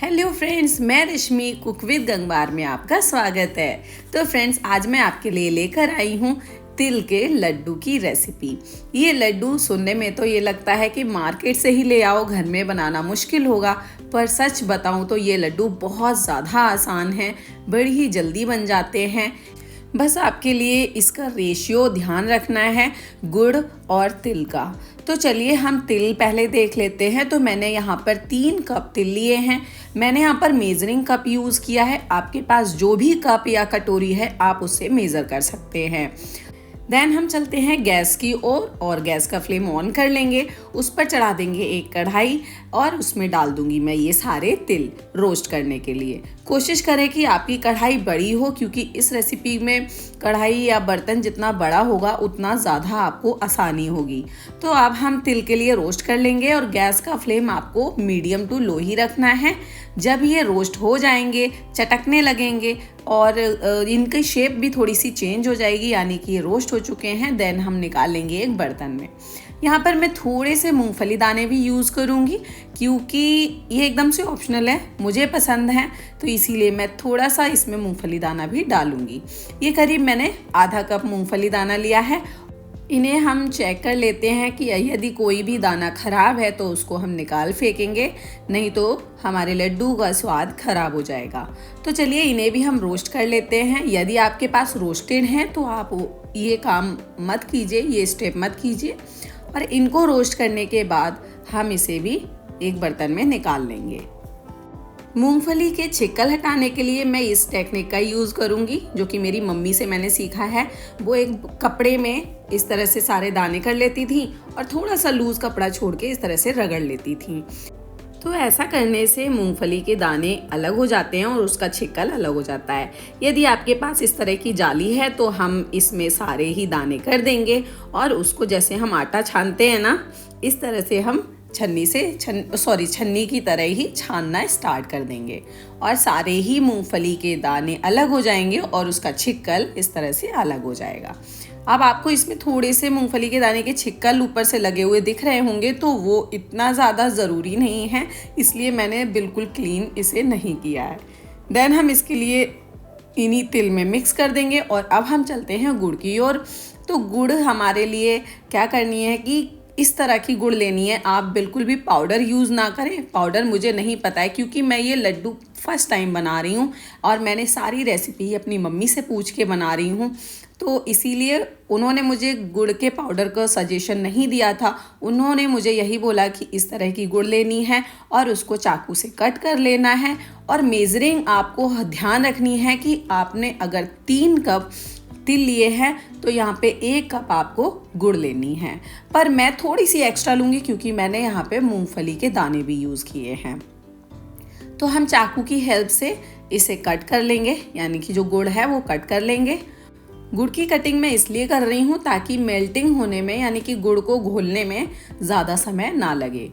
Hello friends, मैं रश्मि cook with Gangwar में आपका स्वागत है। तो फ्रेंड्स, आज मैं आपके लिए लेकर आई हूँ तिल के लड्डू की रेसिपी। ये लड्डू सुनने में तो ये लगता है कि मार्केट से ही ले आओ, घर में बनाना मुश्किल होगा, पर सच बताऊँ तो ये लड्डू बहुत ज़्यादा आसान है, बड़ी ही जल्दी बन जाते हैं। बस आपके लिए इसका रेशियो ध्यान रखना है गुड़ और तिल का। तो चलिए हम तिल पहले देख लेते हैं। तो मैंने यहाँ पर 3 कप तिल लिए हैं। मैंने यहाँ पर मेजरिंग कप यूज़ किया है। आपके पास जो भी कप या कटोरी है आप उससे मेज़र कर सकते हैं। देन हम चलते हैं गैस की ओर और गैस का फ्लेम ऑन कर लेंगे। उस पर चढ़ा देंगे एक कढ़ाई और उसमें डाल दूंगी मैं ये सारे तिल रोस्ट करने के लिए। कोशिश करें कि आपकी कढ़ाई बड़ी हो, क्योंकि इस रेसिपी में कढ़ाई या बर्तन जितना बड़ा होगा उतना ज़्यादा आपको आसानी होगी। तो अब हम तिल के लिए रोस्ट कर लेंगे और गैस का फ्लेम आपको मीडियम टू लो ही रखना है। जब ये रोस्ट हो जाएंगे, चटकने लगेंगे और इनकी शेप भी थोड़ी सी चेंज हो जाएगी, यानी कि ये रोस्ट हो चुके हैं, देन हम निकाल लेंगे एक बर्तन में। यहाँ पर मैं थोड़े से मूंगफली दाने भी यूज़ करूँगी, क्योंकि ये एकदम से ऑप्शनल है, मुझे पसंद है, तो इसीलिए मैं थोड़ा सा इसमें मूंगफली दाना भी डालूँगी। ये करीब मैंने आधा कप मूंगफली दाना लिया है। इन्हें हम चेक कर लेते हैं कि यदि कोई भी दाना ख़राब है तो उसको हम निकाल फेंकेंगे, नहीं तो हमारे लड्डू का स्वाद ख़राब हो जाएगा। तो चलिए इन्हें भी हम रोस्ट कर लेते हैं। यदि आपके पास रोस्टेड हैं तो आप ये काम मत कीजिए, ये स्टेप मत कीजिए। और इनको रोस्ट करने के बाद हम इसे भी एक बर्तन में निकाल लेंगे। मूंगफली के छिक्कल हटाने के लिए मैं इस टेक्निक का यूज़ करूंगी, जो कि मेरी मम्मी से मैंने सीखा है। वो एक कपड़े में इस तरह से सारे दाने कर लेती थी और थोड़ा सा लूज़ कपड़ा छोड़ के इस तरह से रगड़ लेती थी। तो ऐसा करने से मूंगफली के दाने अलग हो जाते हैं और उसका छिक्कल अलग हो जाता है। यदि आपके पास इस तरह की जाली है तो हम इसमें सारे ही दाने कर देंगे और उसको जैसे हम आटा छानते हैं ना, इस तरह से हम छन्नी की तरह ही छानना स्टार्ट कर देंगे और सारे ही मूंगफली के दाने अलग हो जाएंगे और उसका छिक्कल इस तरह से अलग हो जाएगा। अब आपको इसमें थोड़े से मूंगफली के दाने के छिक्कल ऊपर से लगे हुए दिख रहे होंगे, तो वो इतना ज़्यादा ज़रूरी नहीं है, इसलिए मैंने बिल्कुल क्लीन इसे नहीं किया है। देन हम इसके लिए इन्हीं तिल में मिक्स कर देंगे और अब हम चलते हैं गुड़ की ओर। तो गुड़ हमारे लिए क्या करनी है कि इस तरह की गुड़ लेनी है। आप बिल्कुल भी पाउडर यूज़ ना करें। पाउडर मुझे नहीं पता है, क्योंकि मैं ये लड्डू फर्स्ट टाइम बना रही हूँ और मैंने सारी रेसिपी अपनी मम्मी से पूछ के बना रही हूँ, तो इसीलिए उन्होंने मुझे गुड़ के पाउडर का सजेशन नहीं दिया था। उन्होंने मुझे यही बोला कि इस तरह की गुड़ लेनी है और उसको चाकू से कट कर लेना है। और मेजरिंग आपको ध्यान रखनी है कि आपने अगर 3 कप तिल लिए हैं तो यहाँ पे 1 कप आपको गुड़ लेनी है, पर मैं थोड़ी सी एक्स्ट्रा लूँगी क्योंकि मैंने यहाँ पे मूंगफली के दाने भी यूज़ किए हैं। तो हम चाकू की हेल्प से इसे कट कर लेंगे, यानी कि जो गुड़ है वो कट कर लेंगे। गुड़ की कटिंग मैं इसलिए कर रही हूँ ताकि मेल्टिंग होने में, यानी कि गुड़ को घोलने में ज़्यादा समय ना लगे।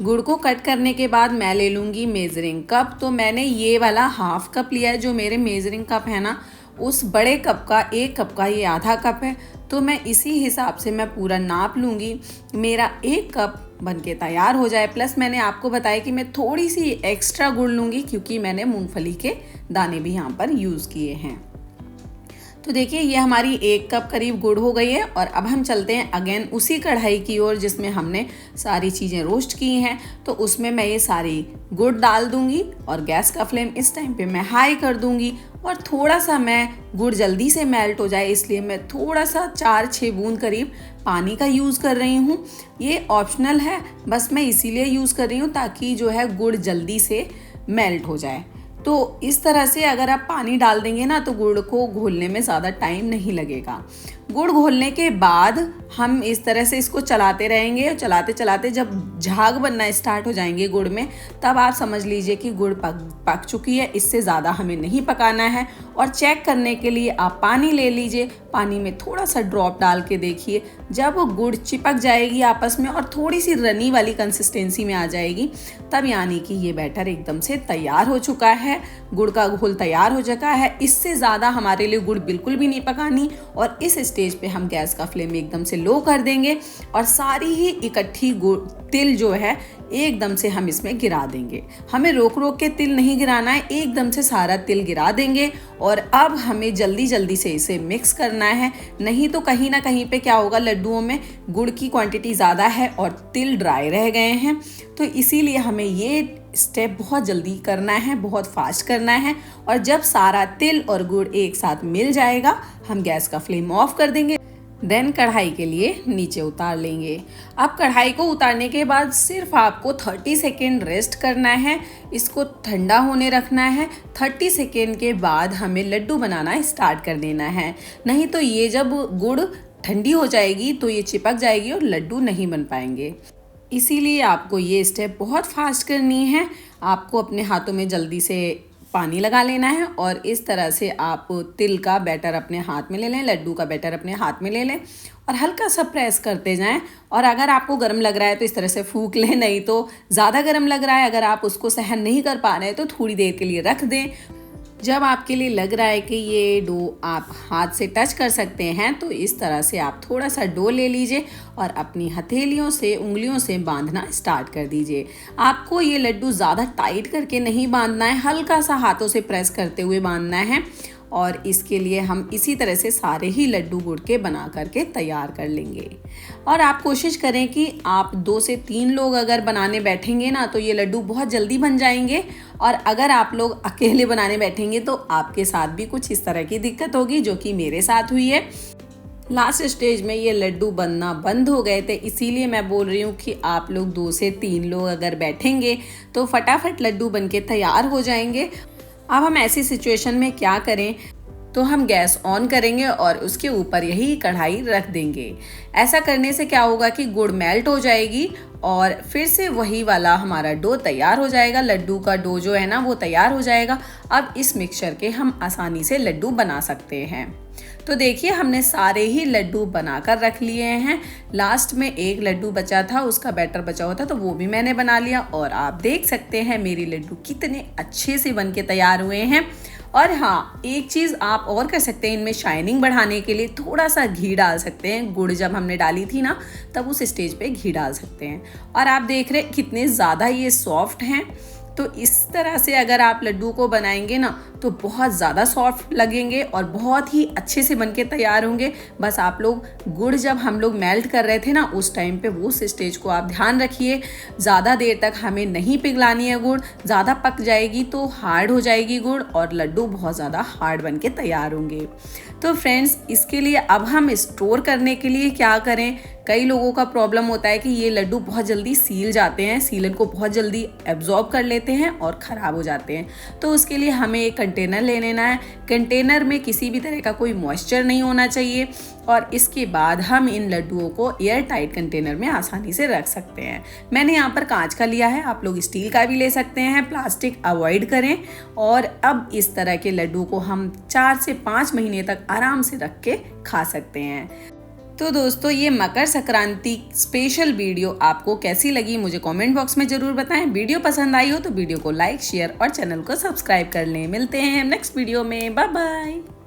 गुड़ को कट करने के बाद मैं ले लूँगी मेजरिंग कप। तो मैंने ये वाला हाफ कप लिया है, जो मेरे मेजरिंग कप है ना, उस बड़े कप का 1 कप का ये आधा कप है। तो मैं इसी हिसाब से मैं पूरा नाप लूँगी, मेरा 1 कप बनके तैयार हो जाए। प्लस मैंने आपको बताया कि मैं थोड़ी सी एक्स्ट्रा गुड़ लूँगी, क्योंकि मैंने मूंगफली के दाने भी यहाँ पर यूज़ किए हैं। तो देखिए ये हमारी 1 कप करीब गुड़ हो गई है। और अब हम चलते हैं अगेन उसी कढ़ाई की ओर जिसमें हमने सारी चीज़ें रोस्ट की हैं। तो उसमें मैं ये सारी गुड़ डाल दूंगी और गैस का फ्लेम इस टाइम पे मैं हाई कर दूंगी। और थोड़ा सा मैं गुड़ जल्दी से मेल्ट हो जाए इसलिए मैं थोड़ा सा 4-6 बूंद करीब पानी का यूज़ कर रही हूँ। ये ऑप्शनल है, बस मैं इसीलिए यूज़ कर रही हूँ ताकि जो है गुड़ जल्दी से मेल्ट हो जाए। तो इस तरह से अगर आप पानी डाल देंगे ना तो गुड़ को घोलने में ज़्यादा टाइम नहीं लगेगा। गुड़ घोलने के बाद हम इस तरह से इसको चलाते रहेंगे और चलाते चलाते जब झाग बनना स्टार्ट हो जाएंगे गुड़ में, तब आप समझ लीजिए कि गुड़ पक चुकी है। इससे ज़्यादा हमें नहीं पकाना है। और चेक करने के लिए आप पानी ले लीजिए, पानी में थोड़ा सा ड्रॉप डाल के देखिए। जब गुड़ चिपक जाएगी आपस में और थोड़ी सी रनी वाली कंसिस्टेंसी में आ जाएगी, तब यानी कि ये बैटर एकदम से तैयार हो चुका है, गुड़ का घोल तैयार हो चुका है। इससे ज़्यादा हमारे लिए गुड़ बिल्कुल भी नहीं पकानी और इस स्टेज पे हम गैस का फ्लेम एकदम से लो कर देंगे और सारी ही इकट्ठी तिल जो है एकदम से हम इसमें गिरा देंगे। हमें रोक रोक के तिल नहीं गिराना है, एकदम से सारा तिल गिरा देंगे। और अब हमें जल्दी जल्दी से इसे मिक्स करना है, नहीं तो कहीं ना कहीं पे क्या होगा, लड्डुओं में गुड़ की क्वांटिटी ज़्यादा है और तिल ड्राई रह गए हैं। तो इसीलिए हमें ये स्टेप बहुत जल्दी करना है, बहुत फास्ट करना है। और जब सारा तिल और गुड़ एक साथ मिल जाएगा, हम गैस का फ्लेम ऑफ कर देंगे। देन कढ़ाई के लिए नीचे उतार लेंगे। अब कढ़ाई को उतारने के बाद सिर्फ आपको 30 सेकेंड रेस्ट करना है, इसको ठंडा होने रखना है। 30 सेकेंड के बाद हमें लड्डू बनाना स्टार्ट कर देना है, नहीं तो ये जब गुड़ ठंडी हो जाएगी तो ये चिपक जाएगी और लड्डू नहीं बन पाएंगे। इसीलिए आपको ये स्टेप बहुत फास्ट करनी है। आपको अपने हाथों में जल्दी से पानी लगा लेना है और इस तरह से आप तिल का बैटर अपने हाथ में ले लें, लड्डू का बैटर अपने हाथ में ले लें और हल्का सा प्रेस करते जाएं। और अगर आपको गर्म लग रहा है तो इस तरह से फूंक लें, नहीं तो ज़्यादा गर्म लग रहा है, अगर आप उसको सहन नहीं कर पा रहे हैं तो थोड़ी देर के लिए रख दें। जब आपके लिए लग रहा है कि ये डो आप हाथ से टच कर सकते हैं तो इस तरह से आप थोड़ा सा डो ले लीजिए और अपनी हथेलियों से, उंगलियों से बांधना स्टार्ट कर दीजिए। आपको ये लड्डू ज़्यादा टाइट करके नहीं बांधना है, हल्का सा हाथों से प्रेस करते हुए बांधना है। और इसके लिए हम इसी तरह से सारे ही लड्डू गुड़ के बना करके तैयार कर लेंगे। और आप कोशिश करें कि आप 2 से 3 लोग अगर बनाने बैठेंगे ना तो ये लड्डू बहुत जल्दी बन जाएंगे। और अगर आप लोग अकेले बनाने बैठेंगे तो आपके साथ भी कुछ इस तरह की दिक्कत होगी, जो कि मेरे साथ हुई है। लास्ट स्टेज में ये लड्डू बनना बंद हो गए थे, इसीलिए मैं बोल रही हूँ कि आप लोग 2 से 3 लोग अगर बैठेंगे तो फटाफट लड्डू बन के तैयार हो जाएंगे। अब हम ऐसी सिचुएशन में क्या करें, तो हम गैस ऑन करेंगे और उसके ऊपर यही कढ़ाई रख देंगे। ऐसा करने से क्या होगा कि गुड़ मेल्ट हो जाएगी और फिर से वही वाला हमारा डो तैयार हो जाएगा। लड्डू का डो जो है ना वो तैयार हो जाएगा। अब इस मिक्सचर के हम आसानी से लड्डू बना सकते हैं। तो देखिए हमने सारे ही लड्डू बनाकर रख लिए हैं। लास्ट में एक लड्डू बचा था, उसका बैटर बचा हुआ था, तो वो भी मैंने बना लिया। और आप देख सकते हैं मेरी लड्डू कितने अच्छे से बन के तैयार हुए हैं। और हाँ, एक चीज़ आप और कर सकते हैं, इनमें शाइनिंग बढ़ाने के लिए थोड़ा सा घी डाल सकते हैं। गुड़ जब हमने डाली थी ना तब उस स्टेज पे घी डाल सकते हैं। और आप देख रहे हैं कितने ज़्यादा ये सॉफ्ट हैं। तो इस तरह से अगर आप लड्डू को बनाएंगे ना तो बहुत ज़्यादा सॉफ्ट लगेंगे और बहुत ही अच्छे से बनके तैयार होंगे। बस आप लोग गुड़ जब हम लोग मेल्ट कर रहे थे ना उस टाइम पे वो उस स्टेज को आप ध्यान रखिए। ज़्यादा देर तक हमें नहीं पिघलानी है गुड़, ज़्यादा पक जाएगी तो हार्ड हो जाएगी गुड़ और लड्डू बहुत ज़्यादा हार्ड बनके तैयार होंगे। तो फ्रेंड्स, इसके लिए अब हम स्टोर करने के लिए क्या करें, कई लोगों का प्रॉब्लम होता है कि ये लड्डू बहुत जल्दी सील जाते हैं, सीलन को बहुत जल्दी एब्जॉर्ब कर लेते हैं और ख़राब हो जाते हैं। तो उसके लिए हमें एक कंटेनर ले लेना है। कंटेनर में किसी भी तरह का कोई मॉइस्चर नहीं होना चाहिए और इसके बाद हम इन लड्डुओं को एयर टाइट कंटेनर में आसानी से रख सकते हैं। मैंने यहाँ पर कांच का लिया है, आप लोग स्टील का भी ले सकते हैं, प्लास्टिक अवॉइड करें। और अब इस तरह के लड्डू को हम 4 से 5 महीने तक आराम से रख के खा सकते हैं। तो दोस्तों, ये मकर संक्रांति स्पेशल वीडियो आपको कैसी लगी मुझे कमेंट बॉक्स में ज़रूर बताएं। वीडियो पसंद आई हो तो वीडियो को लाइक, शेयर और चैनल को सब्सक्राइब कर लें। मिलते हैं नेक्स्ट वीडियो में, बाय बाय।